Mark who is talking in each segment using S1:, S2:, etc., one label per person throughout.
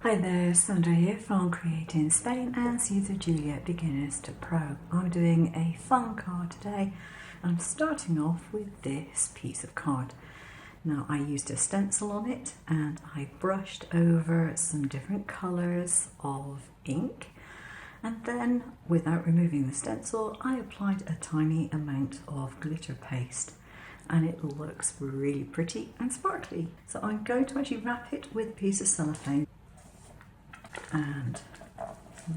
S1: Hi there, Sandra here from createinspain and Siser Juliet Beginners to Pro. I'm doing a fun card today. I'm starting off with this piece of card. Now I used a stencil on it and I brushed over some different colours of ink, and then without removing the stencil I applied a tiny amount of glitter paste and it looks really pretty and sparkly. So I'm going to actually wrap it with a piece of cellophane and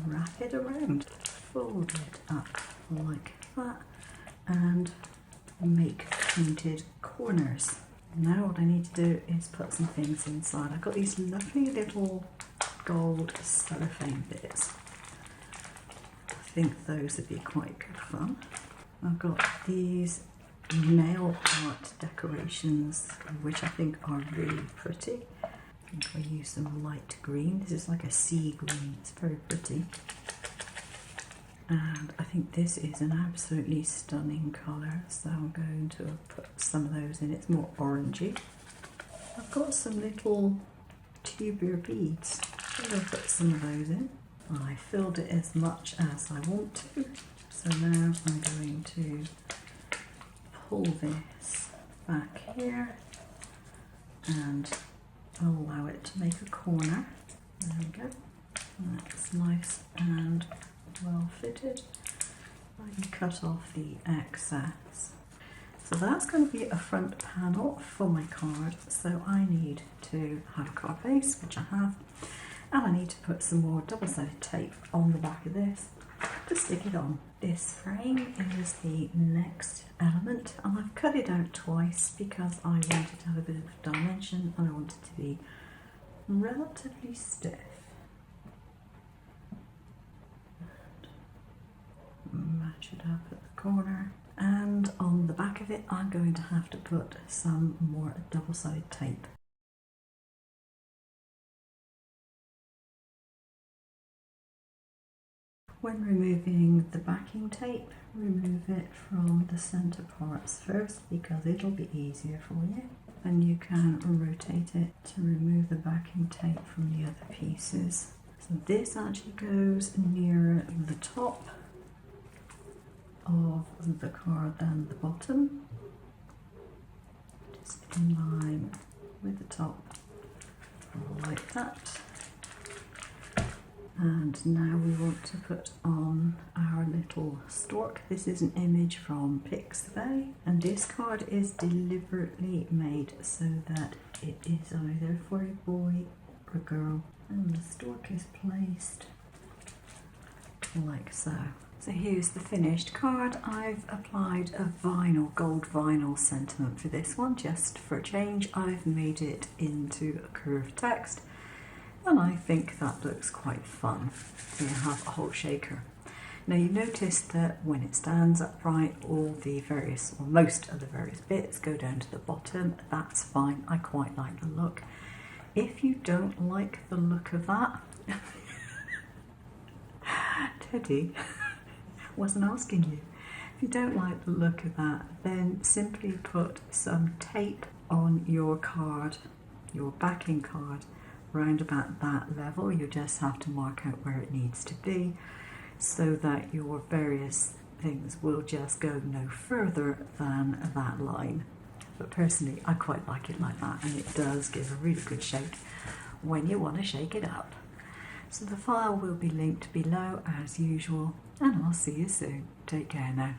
S1: wrap it around, fold it up like that and make pointed corners. Now what I need to do is put some things inside. I've got these lovely little gold cellophane bits. I think those would be quite good fun. I've got these nail art decorations which I think are really pretty. I think I use some light green. This is like a sea green, it's very pretty. And I think this is an absolutely stunning colour, so I'm going to put some of those in. It's more orangey. I've got some little tubular beads. I'm going to put some of those in. I filled it as much as I want to, so now I'm going to pull this back here and allow it to make a corner. There we go. That's nice and well fitted. I can cut off the excess. So that's going to be a front panel for my card. So I need to have a card base, which I have, and I need to put some more double-sided tape on the back of this to stick it on. This frame is the next element, and I've cut it out twice because I wanted to have a bit of dimension and I want it to be relatively stiff. And match it up at the corner, and on the back of it I'm going to have to put some more double-sided tape. When removing the backing tape, remove it from the centre parts first because it'll be easier for you, and you can rotate it to remove the backing tape from the other pieces. So this actually goes nearer the top of the card than the bottom, just in line with the top, like that. And now we want to put on our little stork. This is an image from Pixabay, and this card is deliberately made so that it is either for a boy or a girl. And the stork is placed like so. So here's the finished card. I've applied a gold vinyl sentiment for this one, just for a change. I've made it into a curved text, and I think that looks quite fun. So you have a whole shaker. Now you notice that when it stands upright, all the various, or most of the various bits go down to the bottom. That's fine, I quite like the look. If you don't like the look of that, Teddy, wasn't asking you. If you don't like the look of that, then simply put some tape on your card, your backing card, round about that level. You just have to mark out where it needs to be so that your various things will just go no further than that line. But personally I quite like it like that, and it does give a really good shake when you want to shake it up. So the file will be linked below as usual, and I'll see you soon. Take care now.